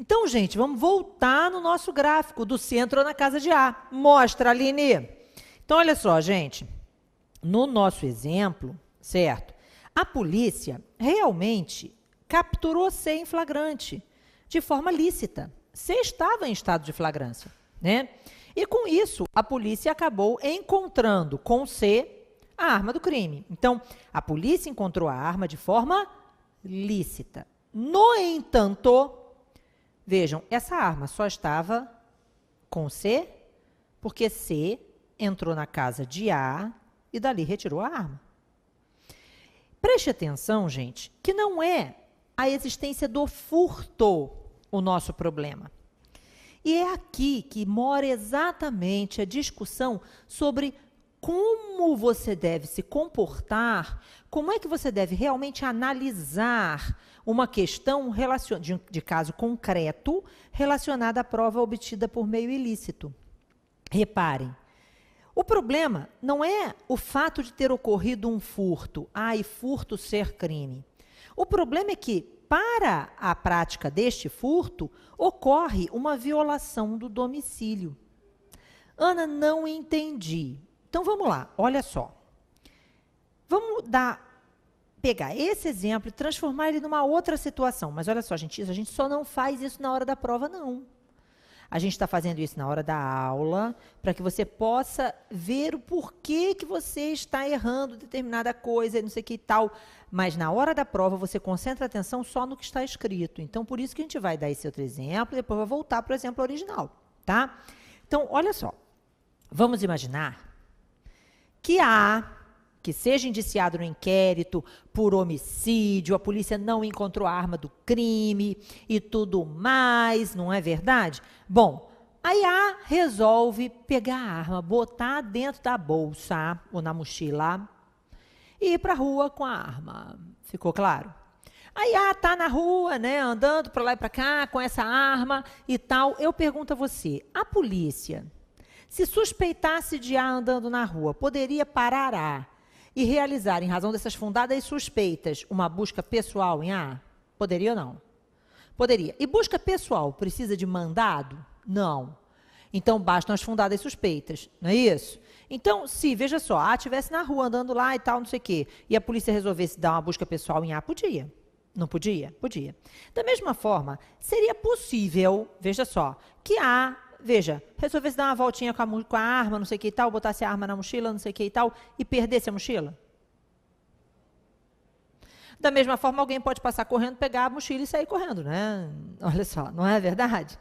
Então, gente, vamos voltar no nosso gráfico do C entrou na casa de A. Mostra, Aline. Então, olha só, gente. No nosso exemplo, certo? A polícia realmente capturou C em flagrante, de forma lícita. C estava em estado de flagrância, né? E com isso, a polícia acabou encontrando com C a arma do crime. Então, a polícia encontrou a arma de forma lícita. No entanto, vejam, essa arma só estava com C porque C entrou na casa de A e dali retirou a arma. Preste atenção, gente, que não é a existência do furto o nosso problema. E é aqui que mora exatamente a discussão sobre como você deve se comportar, como é que você deve realmente analisar uma questão de caso concreto relacionada à prova obtida por meio ilícito. Reparem, o problema não é o fato de ter ocorrido um furto, e furto ser crime. O problema é que, para a prática deste furto, ocorre uma violação do domicílio. Ana, não entendi. Então, vamos lá, olha só. Vamos pegar esse exemplo e transformar ele numa outra situação. Mas olha só, gente, a gente só não faz isso na hora da prova, não. A gente está fazendo isso na hora da aula, para que você possa ver o porquê que você está errando determinada coisa, não sei o que e tal. Mas na hora da prova, você concentra a atenção só no que está escrito. Então, por isso que a gente vai dar esse outro exemplo e depois vai voltar para o exemplo original, tá? Então, olha só. Vamos imaginar que que seja indiciado no inquérito por homicídio, a polícia não encontrou a arma do crime e tudo mais, não é verdade? Bom, aí A resolve pegar a arma, botar dentro da bolsa ou na mochila e ir para a rua com a arma. Ficou claro? Aí A tá na rua, né, andando para lá e para cá com essa arma e tal. Eu pergunto a você, a polícia, se suspeitasse de A andando na rua, poderia parar A e realizar, em razão dessas fundadas suspeitas, uma busca pessoal em A? Poderia ou não? Poderia. E busca pessoal precisa de mandado? Não. Então, bastam as fundadas suspeitas, não é isso? Então, se, veja só, A estivesse na rua andando lá e tal, não sei o quê, e a polícia resolvesse dar uma busca pessoal em A, podia. Não podia? Podia. Da mesma forma, seria possível, veja só, que A resolvesse dar uma voltinha com a arma, não sei o que e tal, botasse a arma na mochila, não sei o que e tal, e perdesse a mochila? Da mesma forma, alguém pode passar correndo, pegar a mochila e sair correndo, né? Olha só, não é verdade?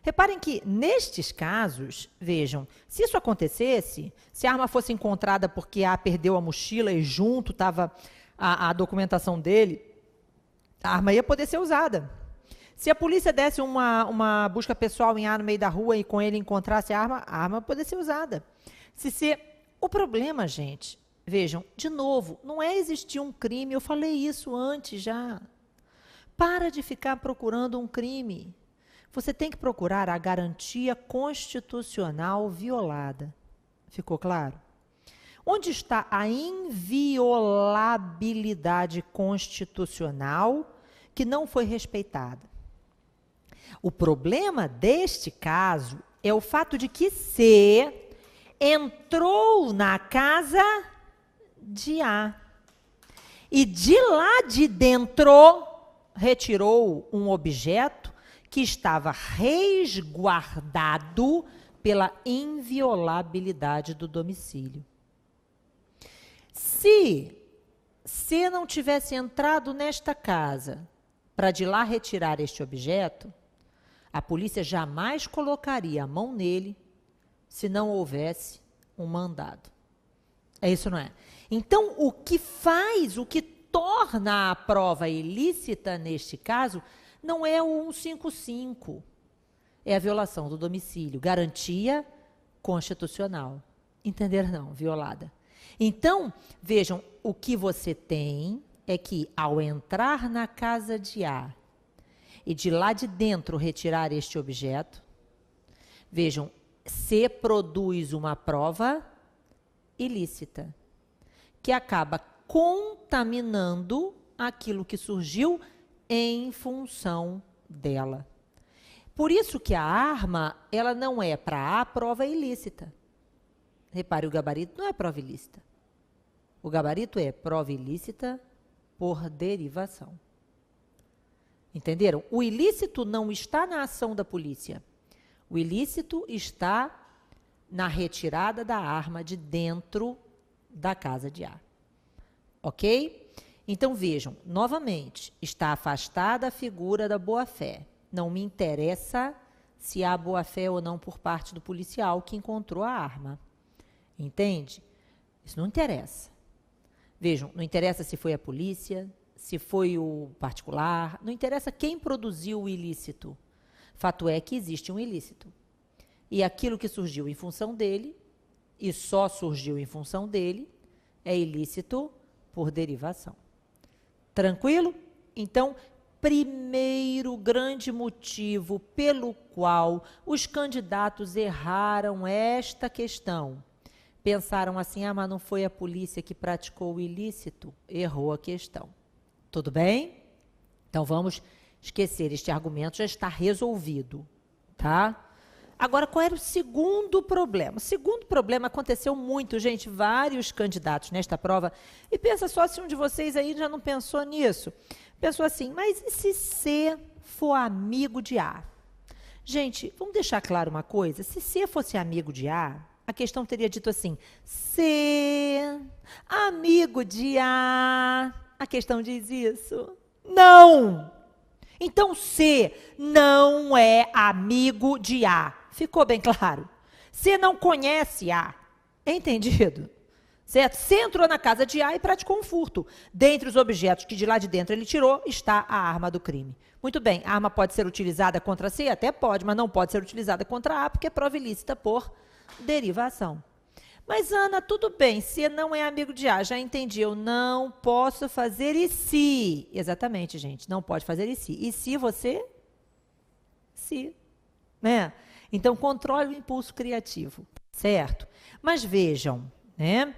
Reparem que, nestes casos, vejam, se isso acontecesse, se a arma fosse encontrada porque A perdeu a mochila e junto estava a documentação dele, a arma ia poder ser usada. Se a polícia desse uma busca pessoal em A no meio da rua e com ele encontrasse a arma poderia ser usada. O problema, gente, vejam, de novo, não é existir um crime, eu falei isso antes já. Para de ficar procurando um crime. Você tem que procurar a garantia constitucional violada. Ficou claro? Onde está a inviolabilidade constitucional que não foi respeitada? O problema deste caso é o fato de que C entrou na casa de A e de lá de dentro retirou um objeto que estava resguardado pela inviolabilidade do domicílio. Se C não tivesse entrado nesta casa para de lá retirar este objeto, a polícia jamais colocaria a mão nele se não houvesse um mandado. É isso, não é? Então, o que torna a prova ilícita neste caso não é o 155, é a violação do domicílio, garantia constitucional. Entenderam? Não, violada. Então, vejam, o que você tem é que, ao entrar na casa de A e de lá de dentro retirar este objeto, vejam, C produz uma prova ilícita, que acaba contaminando aquilo que surgiu em função dela. Por isso que a arma, ela não é para A, prova ilícita. Repare, o gabarito não é prova ilícita. O gabarito é prova ilícita por derivação. Entenderam? O ilícito não está na ação da polícia. O ilícito está na retirada da arma de dentro da casa de A. Ok? Então, vejam, novamente, está afastada a figura da boa-fé. Não me interessa se há boa-fé ou não por parte do policial que encontrou a arma. Entende? Isso não interessa. Vejam, não interessa se foi a polícia, se foi o particular, não interessa quem produziu o ilícito. Fato é que existe um ilícito. E aquilo que surgiu em função dele, e só surgiu em função dele, é ilícito por derivação. Tranquilo? Então, primeiro grande motivo pelo qual os candidatos erraram esta questão. Pensaram assim, ah, mas não foi a polícia que praticou o ilícito? Errou a questão. Tudo bem? Então, vamos esquecer, este argumento já está resolvido, tá? Agora, qual era o segundo problema? O segundo problema aconteceu muito, gente, vários candidatos nesta prova, e pensa só se um de vocês aí já não pensou nisso. Pensou assim, mas e se C for amigo de A? Gente, vamos deixar claro uma coisa, se C fosse amigo de A, a questão teria dito assim, C, amigo de A. A questão diz isso? Não! Então, C não é amigo de A. Ficou bem claro? C não conhece A. Entendido? Certo? C entrou na casa de A e praticou um furto. Dentre os objetos que de lá de dentro ele tirou, está a arma do crime. Muito bem, a arma pode ser utilizada contra C? Até pode, mas não pode ser utilizada contra A, porque é prova ilícita por derivação. Mas, Ana, tudo bem, C não é amigo de A, já entendi, eu não posso fazer e se. Exatamente, gente, não pode fazer e se. E se você? Se. Né? Então, controle o impulso criativo, certo? Mas vejam, né?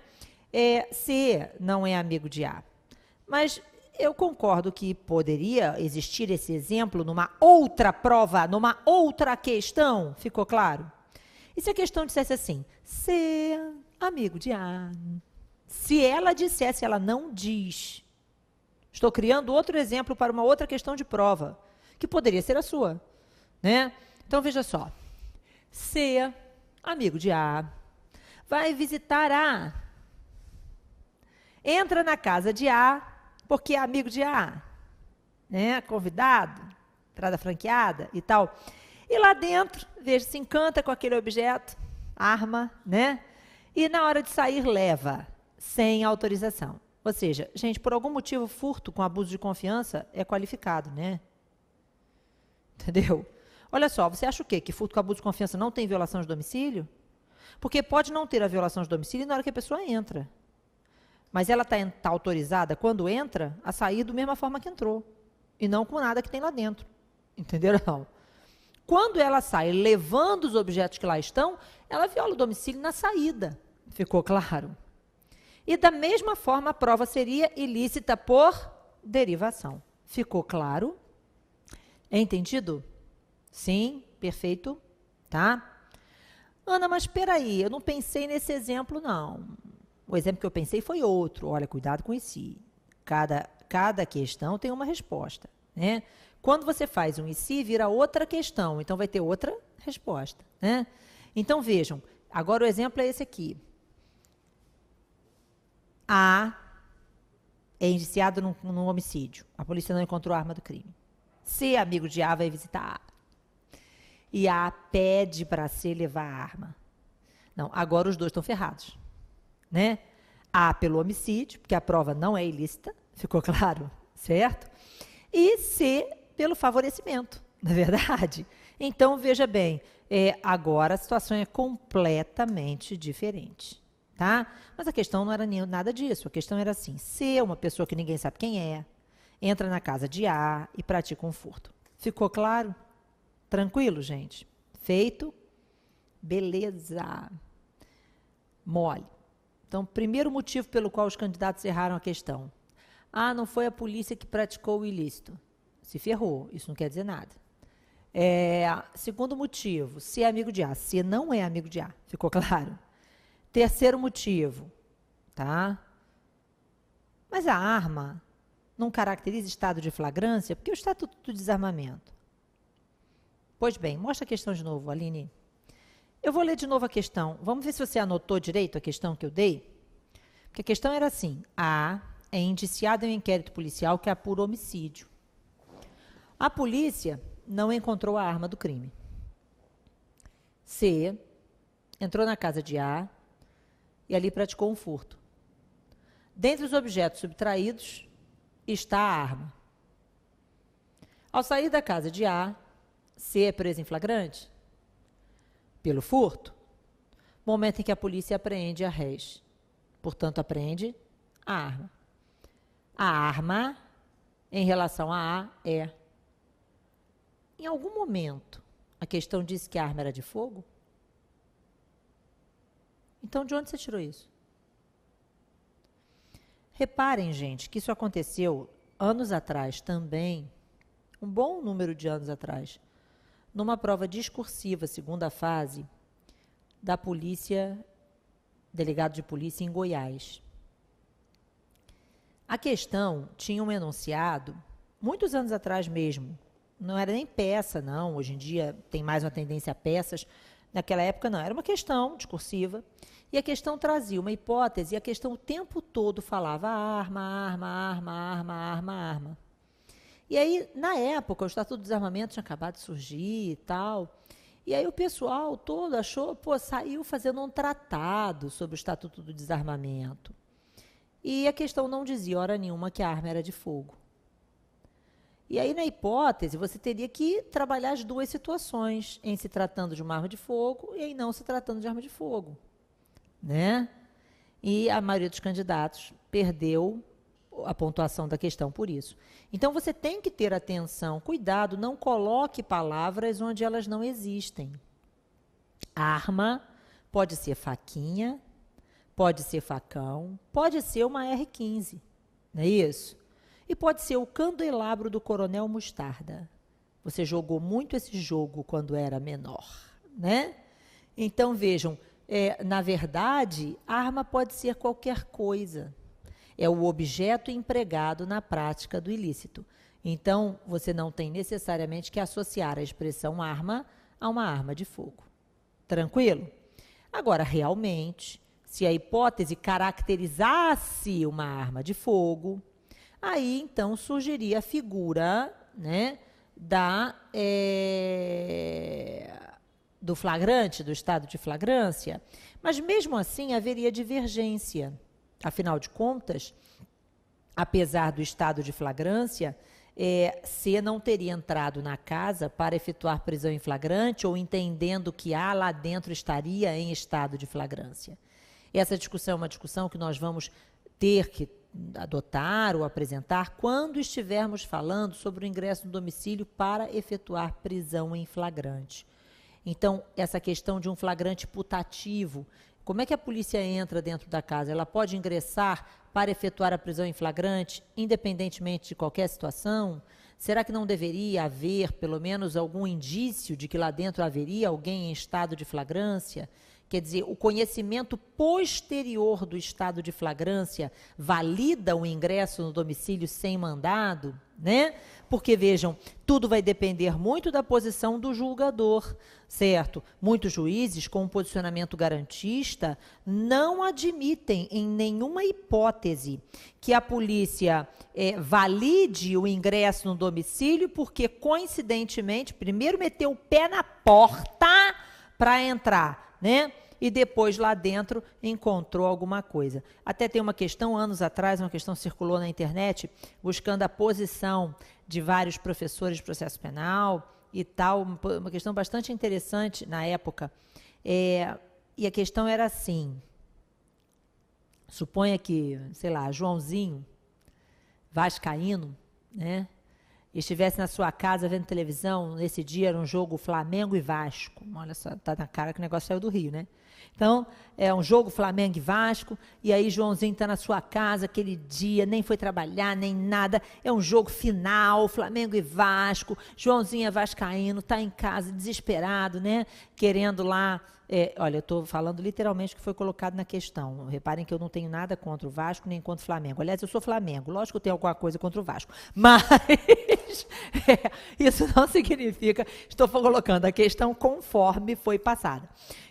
C não é amigo de A. Mas eu concordo que poderia existir esse exemplo numa outra prova, numa outra questão, ficou claro? E se a questão dissesse assim, C, amigo de A? Se ela dissesse, ela não diz. Estou criando outro exemplo para uma outra questão de prova, que poderia ser a sua, né? Então, veja só. C, amigo de A, vai visitar A. Entra na casa de A, porque é amigo de A, né? Convidado, entrada franqueada e tal. E lá dentro, veja, se encanta com aquele objeto, arma, né? E na hora de sair, leva, sem autorização. Ou seja, gente, por algum motivo, furto com abuso de confiança é qualificado, né? Entendeu? Olha só, você acha o quê? Que furto com abuso de confiança não tem violação de domicílio? Porque pode não ter a violação de domicílio na hora que a pessoa entra. Mas ela está autorizada, quando entra, a sair da mesma forma que entrou. E não com nada que tem lá dentro. Entenderam? Não. Quando ela sai levando os objetos que lá estão, ela viola o domicílio na saída. Ficou claro? E da mesma forma, a prova seria ilícita por derivação. Ficou claro? Entendido? Sim, perfeito. Tá? Ana, mas espera aí, eu não pensei nesse exemplo, não. O exemplo que eu pensei foi outro. Olha, cuidado com esse. Cada questão tem uma resposta, né? Quando você faz um e se, vira outra questão, então vai ter outra resposta, né? Então, vejam, agora o exemplo é esse aqui. A é indiciado num homicídio. A polícia não encontrou a arma do crime. C, amigo de A, vai visitar A. E A pede para C levar a arma. Não, agora os dois estão ferrados, né? A pelo homicídio, porque a prova não é ilícita, ficou claro, certo? E C pelo favorecimento, na verdade. Então, veja bem, agora a situação é completamente diferente, tá? Mas a questão não era nada disso, a questão era assim, C, uma pessoa que ninguém sabe quem é, entra na casa de A e pratica um furto. Ficou claro? Tranquilo, gente? Feito? Beleza. Mole. Então, primeiro motivo pelo qual os candidatos erraram a questão. Ah, não foi a polícia que praticou o ilícito. Se ferrou, isso não quer dizer nada. Segundo motivo, C é amigo de A. C não é amigo de A. Ficou claro? Terceiro motivo, tá? Mas a arma não caracteriza estado de flagrância, porque o Estatuto do Desarmamento. Pois bem, mostra a questão de novo, Aline. Eu vou ler de novo a questão. Vamos ver se você anotou direito a questão que eu dei? Porque a questão era assim: A é indiciado em um inquérito policial que apura homicídio. A polícia não encontrou a arma do crime. C entrou na casa de A e ali praticou um furto. Dentre os objetos subtraídos está a arma. Ao sair da casa de A, C é preso em flagrante pelo furto, momento em que a polícia apreende a réis. Portanto, apreende a arma. A arma, em relação a A, é. Em algum momento, a questão disse que a arma era de fogo? Então, de onde você tirou isso? Reparem, gente, que isso aconteceu anos atrás também, um bom número de anos atrás, numa prova discursiva, segunda fase, da polícia, delegado de polícia em Goiás. A questão tinha um enunciado, muitos anos atrás mesmo, não era nem peça, não, hoje em dia tem mais uma tendência a peças, naquela época não, era uma questão discursiva, e a questão trazia uma hipótese, e a questão o tempo todo falava arma, arma, arma, arma, arma, arma. E aí, na época, o Estatuto do Desarmamento tinha acabado de surgir e tal, e aí o pessoal todo achou, saiu fazendo um tratado sobre o Estatuto do Desarmamento. E a questão não dizia, hora nenhuma, que a arma era de fogo. E aí, na hipótese, você teria que trabalhar as duas situações, em se tratando de uma arma de fogo e em não se tratando de arma de fogo, né? E a maioria dos candidatos perdeu a pontuação da questão por isso. Então, você tem que ter atenção, cuidado, não coloque palavras onde elas não existem. Arma pode ser faquinha, pode ser facão, pode ser uma R15, não é isso? E pode ser o candelabro do Coronel Mostarda. Você jogou muito esse jogo quando era menor, né? Então, vejam, na verdade, arma pode ser qualquer coisa. É o objeto empregado na prática do ilícito. Então, você não tem necessariamente que associar a expressão arma a uma arma de fogo. Tranquilo? Agora, realmente, se a hipótese caracterizasse uma arma de fogo, aí, então, surgiria a figura, né, do flagrante, do estado de flagrância, mas, mesmo assim, haveria divergência. Afinal de contas, apesar do estado de flagrância, C não teria entrado na casa para efetuar prisão em flagrante ou entendendo que A lá dentro estaria em estado de flagrância. Essa discussão é uma discussão que nós vamos ter que adotar ou apresentar quando estivermos falando sobre o ingresso no domicílio para efetuar prisão em flagrante. Então, essa questão de um flagrante putativo, como é que a polícia entra dentro da casa? Ela pode ingressar para efetuar a prisão em flagrante, independentemente de qualquer situação? Será que não deveria haver, pelo menos, algum indício de que lá dentro haveria alguém em estado de flagrância? Quer dizer, o conhecimento posterior do estado de flagrância valida o ingresso no domicílio sem mandado, né? Porque, vejam, tudo vai depender muito da posição do julgador, certo? Muitos juízes, com um posicionamento garantista, não admitem em nenhuma hipótese que a polícia valide o ingresso no domicílio, porque, coincidentemente, primeiro meteu o pé na porta para entrar, né? E depois lá dentro encontrou alguma coisa. Até tem uma questão, anos atrás, uma questão circulou na internet, buscando a posição de vários professores de processo penal e tal, uma questão bastante interessante na época. E a questão era assim, suponha que, sei lá, Joãozinho, vascaíno, né? Estivesse na sua casa vendo televisão, nesse dia era um jogo Flamengo e Vasco. Olha só, tá na cara que o negócio saiu do Rio, né? Então, é um jogo Flamengo e Vasco, e aí Joãozinho está na sua casa aquele dia, nem foi trabalhar, nem nada. É um jogo final, Flamengo e Vasco. Joãozinho é vascaíno, está em casa desesperado, né? Querendo lá... olha, eu estou falando literalmente o que foi colocado na questão. Reparem que eu não tenho nada contra o Vasco, nem contra o Flamengo. Aliás, eu sou Flamengo. Lógico que eu tenho alguma coisa contra o Vasco. Mas isso não significa... Estou colocando a questão conforme foi passada.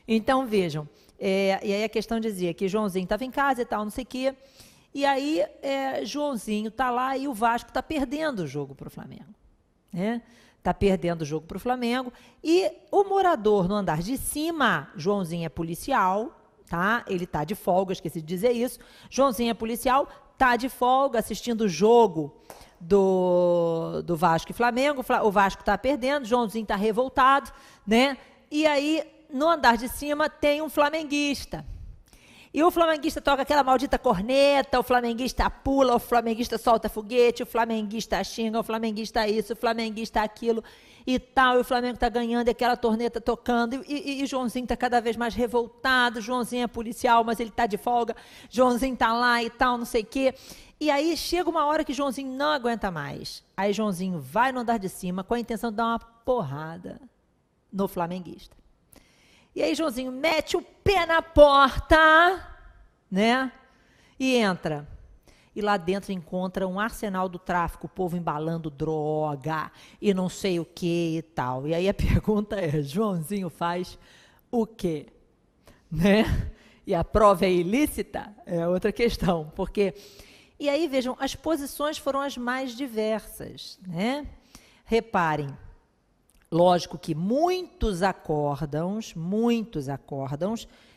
Então, vejam, e aí a questão dizia que Joãozinho estava em casa e tal, não sei o quê, e aí Joãozinho está lá e o Vasco está perdendo o jogo para o Flamengo, né? Está perdendo o jogo para o Flamengo, e o morador no andar de cima, Joãozinho é policial, tá? Ele está de folga, esqueci de dizer isso, Joãozinho é policial, está de folga assistindo o jogo do Vasco e Flamengo, o Vasco está perdendo, Joãozinho está revoltado, né? E aí... No andar de cima tem um flamenguista. E o flamenguista toca aquela maldita corneta, o flamenguista pula, o flamenguista solta foguete, o flamenguista xinga, o flamenguista isso, o flamenguista aquilo e tal. E o Flamengo está ganhando e aquela torneta tocando. E Joãozinho está cada vez mais revoltado. Joãozinho é policial, mas ele está de folga. Joãozinho está lá e tal, não sei o quê. E aí chega uma hora que Joãozinho não aguenta mais. Aí Joãozinho vai no andar de cima com a intenção de dar uma porrada no flamenguista. E aí Joãozinho mete o pé na porta, né? E entra. E lá dentro encontra um arsenal do tráfico, o povo embalando droga e não sei o que e tal. E aí a pergunta é, Joãozinho faz o quê? Né? E a prova é ilícita? É outra questão, porque... E aí, vejam, as posições foram as mais diversas, né? Reparem, lógico que muitos acórdãos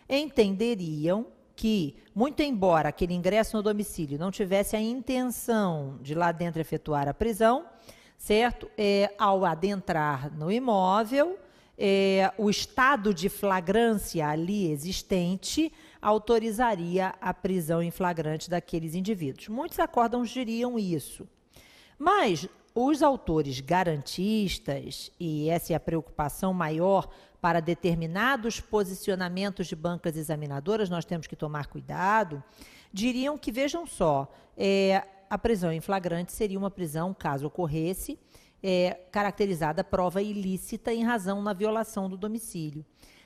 entenderiam que, muito embora aquele ingresso no domicílio não tivesse a intenção de lá dentro efetuar a prisão, certo? Ao adentrar no imóvel, o estado de flagrância ali existente autorizaria a prisão em flagrante daqueles indivíduos. Muitos acórdãos diriam isso. Mas os autores garantistas, e essa é a preocupação maior para determinados posicionamentos de bancas examinadoras, nós temos que tomar cuidado, diriam que, vejam só, a prisão em flagrante seria uma prisão, caso ocorresse, caracterizada prova ilícita em razão na violação do domicílio.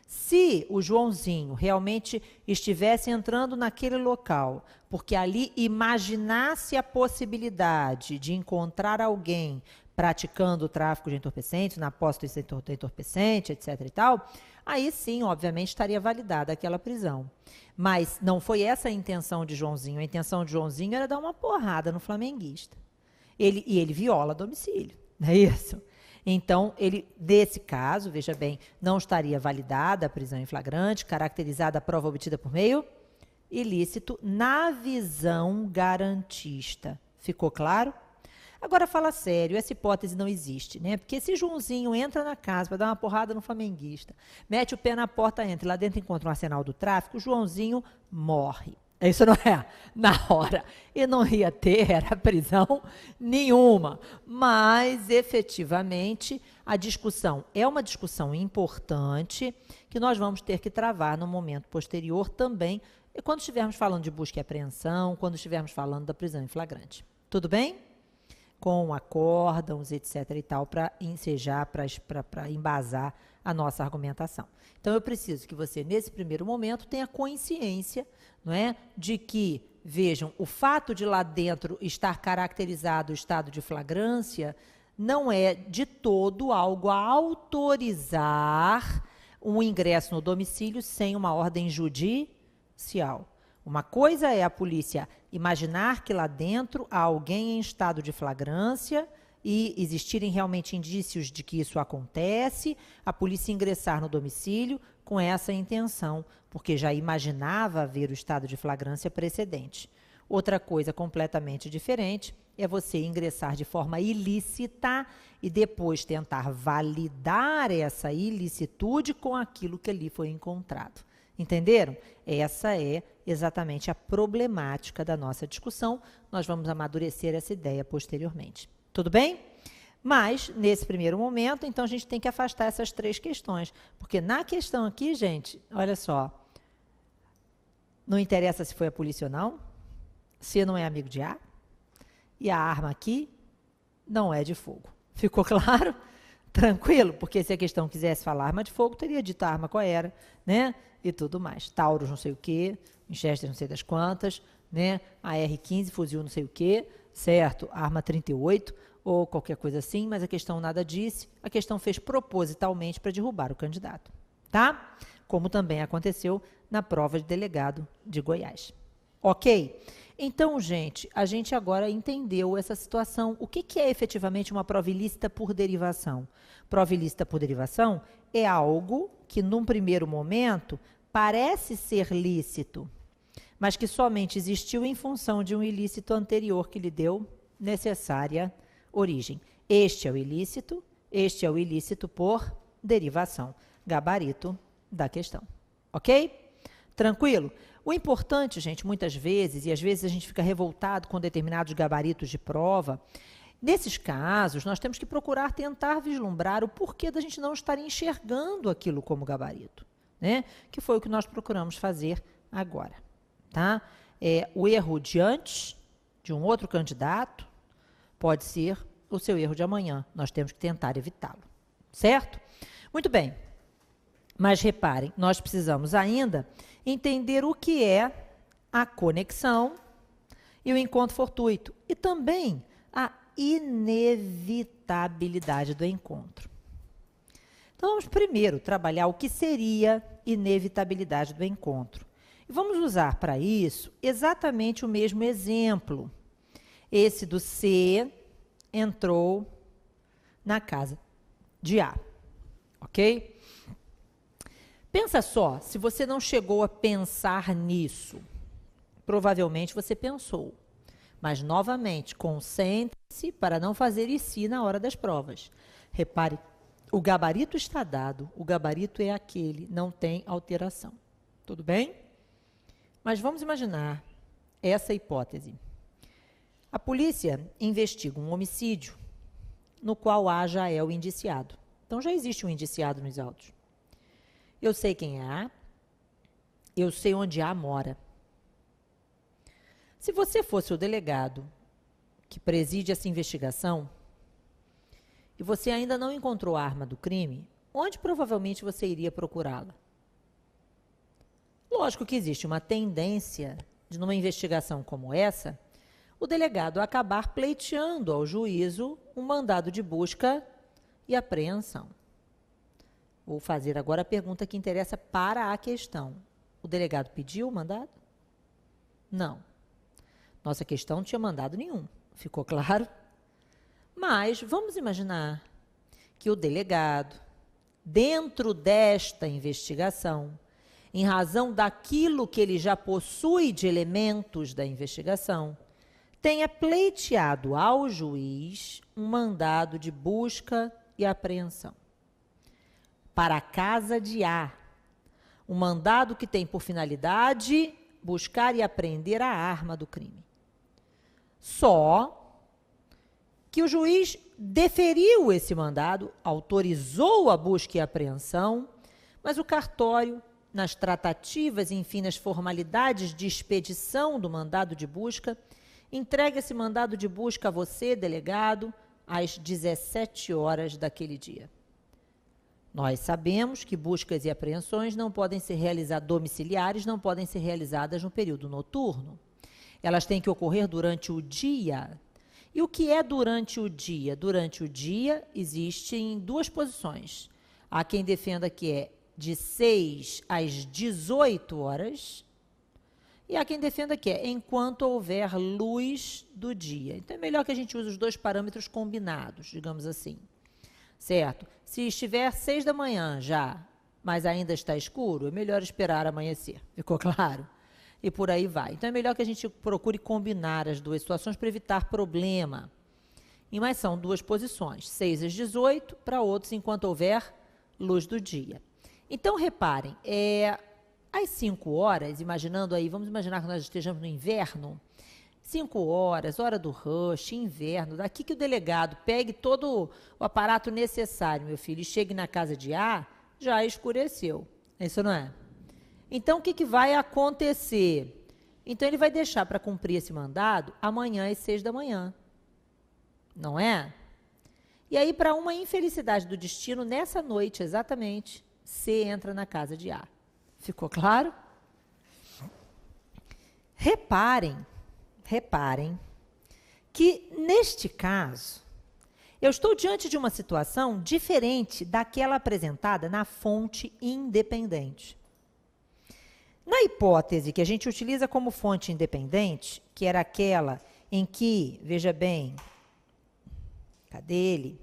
Se o Joãozinho realmente estivesse entrando naquele local, porque ali imaginasse a possibilidade de encontrar alguém praticando o tráfico de entorpecentes, na posse de entorpecente, etc. e tal, aí sim, obviamente, estaria validada aquela prisão. Mas não foi essa a intenção de Joãozinho. A intenção de Joãozinho era dar uma porrada no flamenguista. Ele viola domicílio, não é isso? Então, desse caso, veja bem, não estaria validada a prisão em flagrante, caracterizada a prova obtida por meio ilícito na visão garantista. Ficou claro? Agora, fala sério, essa hipótese não existe, né? Porque se Joãozinho entra na casa para dar uma porrada no flamenguista, mete o pé na porta, entra e lá dentro encontra um arsenal do tráfico, o Joãozinho morre. Isso não é na hora. E não ia ter prisão nenhuma. Mas, efetivamente, a discussão é uma discussão importante que nós vamos ter que travar no momento posterior também, e quando estivermos falando de busca e apreensão, quando estivermos falando da prisão em flagrante. Tudo bem? Com acórdãos, etc. e tal, para ensejar, para embasar a nossa argumentação. Então, eu preciso que você, nesse primeiro momento, tenha consciência, não é, de que, vejam, o fato de lá dentro estar caracterizado o estado de flagrância não é de todo algo a autorizar um ingresso no domicílio sem uma ordem judicial. Uma coisa é a polícia imaginar que lá dentro há alguém em estado de flagrância e existirem realmente indícios de que isso acontece, a polícia ingressar no domicílio com essa intenção, porque já imaginava haver o estado de flagrância precedente. Outra coisa completamente diferente é você ingressar de forma ilícita e depois tentar validar essa ilicitude com aquilo que ali foi encontrado. Entenderam? Essa é exatamente a problemática da nossa discussão. Nós vamos amadurecer essa ideia posteriormente. Tudo bem? Mas, nesse primeiro momento, então, a gente tem que afastar essas três questões. Porque na questão aqui, gente, olha só, Não interessa se foi a polícia ou não. C não é amigo de A. E a arma aqui não é de fogo. Ficou claro? Tranquilo? Porque se a questão quisesse falar arma de fogo, teria dito a arma qual era, né? E tudo mais. Taurus não sei o quê, Winchester não sei das quantas, né? AR-15, fuzil não sei o quê, certo? Arma 38 ou qualquer coisa assim, mas a questão nada disse. A questão fez propositalmente para derrubar o candidato, tá? Como também aconteceu na prova de delegado de Goiás. Ok? Então, gente, a gente agora entendeu essa situação. O que é efetivamente uma prova ilícita por derivação? Prova ilícita por derivação é algo que, num primeiro momento, parece ser lícito, mas que somente existiu em função de um ilícito anterior que lhe deu necessária origem. Este é o ilícito por derivação. Gabarito da questão. Ok? Tranquilo? O importante, gente, muitas vezes, e às vezes a gente fica revoltado com determinados gabaritos de prova, nesses casos, nós temos que procurar tentar vislumbrar o porquê da gente não estar enxergando aquilo como gabarito, né? Que foi o que nós procuramos fazer agora, tá? O erro de antes, de um outro candidato, pode ser o seu erro de amanhã. Nós temos que tentar evitá-lo, certo? Muito bem. Mas reparem, nós precisamos ainda entender o que é a conexão e o encontro fortuito. E também a inevitabilidade do encontro. Então, vamos primeiro trabalhar o que seria inevitabilidade do encontro. E vamos usar para isso exatamente o mesmo exemplo. Esse do C entrou na casa de A. Ok? Pensa só, se você não chegou a pensar nisso, provavelmente você pensou. Mas, novamente, concentre-se para não fazer IC na hora das provas. Repare, o gabarito está dado, o gabarito é aquele, não tem alteração. Tudo bem? Mas vamos imaginar essa hipótese. A polícia investiga um homicídio no qual A já é o indiciado. Então, já existe um indiciado nos autos. Eu sei quem é A, eu sei onde A mora. Se você fosse o delegado que preside essa investigação e você ainda não encontrou a arma do crime, onde provavelmente você iria procurá-la? Lógico que existe uma tendência de, numa investigação como essa, o delegado acabar pleiteando ao juízo um mandado de busca e apreensão. Vou fazer agora a pergunta que interessa para a questão. O delegado pediu o mandado? Não. Nossa questão não tinha mandado nenhum. Ficou claro? Mas vamos imaginar que o delegado, dentro desta investigação, em razão daquilo que ele já possui de elementos da investigação, tenha pleiteado ao juiz um mandado de busca e apreensão para a casa de A. Um mandado que tem por finalidade buscar e apreender a arma do crime. Só que o juiz deferiu esse mandado, autorizou a busca e apreensão, mas o cartório, nas tratativas, enfim, nas formalidades de expedição do mandado de busca, entrega esse mandado de busca a você, delegado, às 17 horas daquele dia. Nós sabemos que buscas e apreensões não podem ser realizadas domiciliares, não podem ser realizadas no período noturno. Elas têm que ocorrer durante o dia. E o que é durante o dia? Durante o dia existem duas posições. Há quem defenda que é de 6 às 18 horas e há quem defenda que é enquanto houver luz do dia. Então é melhor que a gente use os dois parâmetros combinados, digamos assim. Certo? Se estiver 6 da manhã já, mas ainda está escuro, é melhor esperar amanhecer. Ficou claro? E por aí vai. Então, é melhor que a gente procure combinar as duas situações para evitar problema. Mas são duas posições, 6 às 18, para outros enquanto houver luz do dia. Então, reparem, às 5 horas, imaginando aí, vamos imaginar que nós estejamos no inverno, 5 horas, hora do rush, inverno, daqui que o delegado pegue todo o aparato necessário, meu filho, e chegue na casa de A, já escureceu. Isso não é? Então, o que vai acontecer? Então, ele vai deixar para cumprir esse mandado amanhã às 6 da manhã. Não é? E aí, para uma infelicidade do destino, nessa noite, exatamente, C entra na casa de A. Ficou claro? Reparem que, neste caso, eu estou diante de uma situação diferente daquela apresentada na fonte independente. Na hipótese que a gente utiliza como fonte independente, que era aquela em que, veja bem, cadê ele?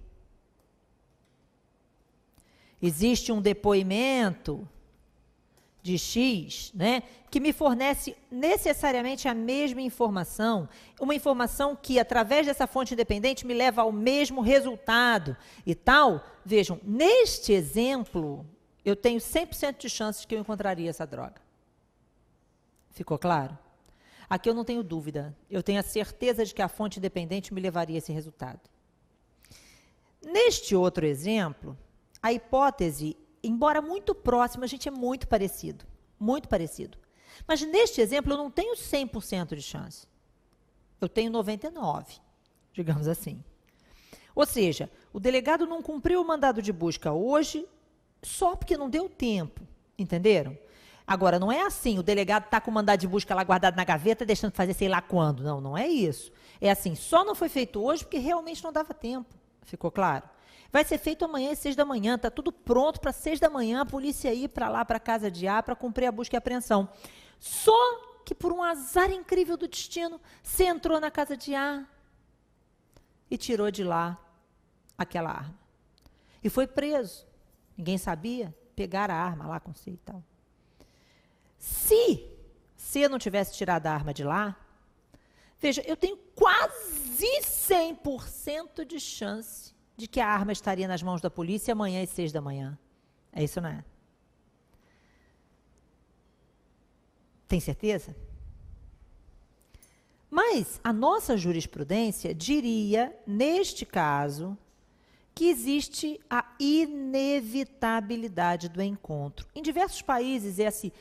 Existe um depoimento de X, né, que me fornece necessariamente a mesma informação, uma informação que, através dessa fonte independente, me leva ao mesmo resultado e tal. Vejam, neste exemplo, eu tenho 100% de chances que eu encontraria essa droga. Ficou claro? Aqui eu não tenho dúvida, eu tenho a certeza de que a fonte independente me levaria a esse resultado. Neste outro exemplo, a hipótese, embora muito próxima, a gente é muito parecido. Muito parecido. Mas neste exemplo, eu não tenho 100% de chance. Eu tenho 99%, digamos assim. Ou seja, o delegado não cumpriu o mandado de busca hoje só porque não deu tempo. Entenderam? Agora, não é assim, o delegado está com o mandado de busca lá guardado na gaveta, deixando fazer sei lá quando. Não, não é isso. É assim, só não foi feito hoje porque realmente não dava tempo. Ficou claro? Vai ser feito amanhã às 6 da manhã, está tudo pronto para 6 da manhã, a polícia ir para lá, para a casa de A, para cumprir a busca e apreensão. Só que por um azar incrível do destino, você entrou na casa de A e tirou de lá aquela arma. E foi preso. Ninguém sabia, pegaram a arma lá com C e tal. Se C não tivesse tirado a arma de lá, veja, eu tenho quase 100% de chance de que a arma estaria nas mãos da polícia amanhã às 6 da manhã. É isso, não é? Tem certeza? Mas a nossa jurisprudência diria, neste caso, que existe a inevitabilidade do encontro. Em diversos países, esse,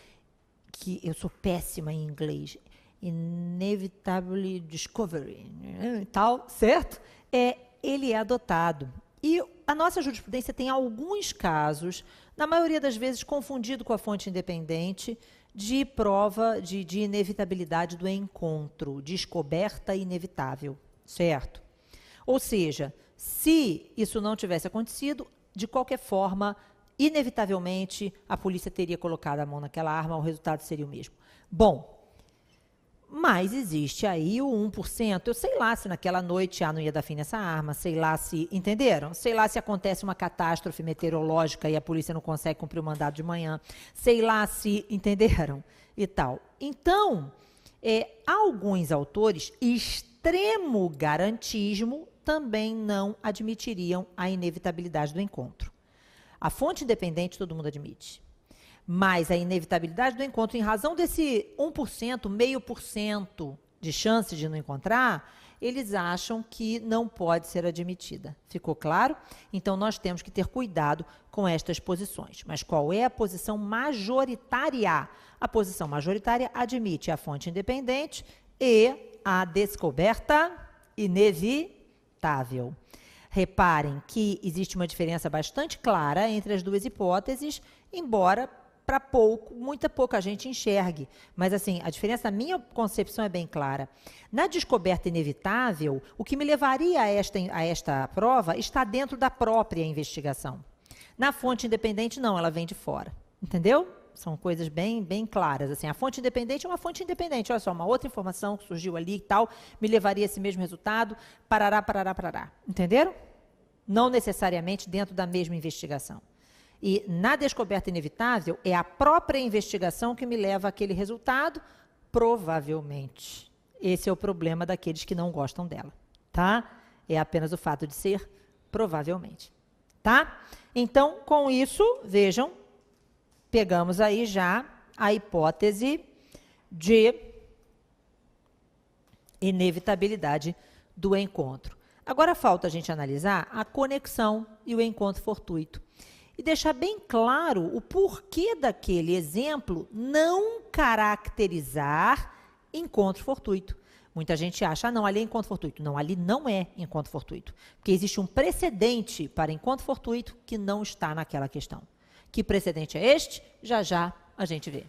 que eu sou péssima em inglês, inevitable discovery, e tal, certo? Ele é adotado. E a nossa jurisprudência tem alguns casos, na maioria das vezes confundido com a fonte independente, de prova de inevitabilidade do encontro, descoberta inevitável, certo? Ou seja, se isso não tivesse acontecido, de qualquer forma, inevitavelmente, a polícia teria colocado a mão naquela arma, o resultado seria o mesmo. Bom, mas existe aí o 1%. Eu sei lá se naquela noite A não ia dar fim nessa arma, sei lá se, entenderam? Sei lá se acontece uma catástrofe meteorológica e a polícia não consegue cumprir o mandado de manhã, sei lá se, entenderam? E tal. Então, alguns autores, extremo garantismo, também não admitiriam a inevitabilidade do encontro. A fonte independente todo mundo admite. Mas a inevitabilidade do encontro, em razão desse 1%, 0,5% de chance de não encontrar, eles acham que não pode ser admitida. Ficou claro? Então, nós temos que ter cuidado com estas posições. Mas qual é a posição majoritária? A posição majoritária admite a fonte independente e a descoberta inevitável. Reparem que existe uma diferença bastante clara entre as duas hipóteses, embora para muita pouca gente enxergue. Mas, assim, a diferença, na minha concepção, é bem clara. Na descoberta inevitável, o que me levaria a esta prova está dentro da própria investigação. Na fonte independente, não, ela vem de fora. Entendeu? São coisas bem claras. Assim, a fonte independente é uma fonte independente. Olha só, uma outra informação que surgiu ali e tal, me levaria a esse mesmo resultado, parará. Entenderam? Não necessariamente dentro da mesma investigação. E na descoberta inevitável, é a própria investigação que me leva àquele resultado, provavelmente. Esse é o problema daqueles que não gostam dela, tá? É apenas o fato de ser provavelmente, tá? Então, com isso, vejam, pegamos aí já a hipótese de inevitabilidade do encontro. Agora falta a gente analisar a conexão e o encontro fortuito. e deixar bem claro o porquê daquele exemplo não caracterizar encontro fortuito. Muita gente acha, não, ali é encontro fortuito. Não, ali não é encontro fortuito. Porque existe um precedente para encontro fortuito que não está naquela questão. Que precedente é este? Já já a gente vê.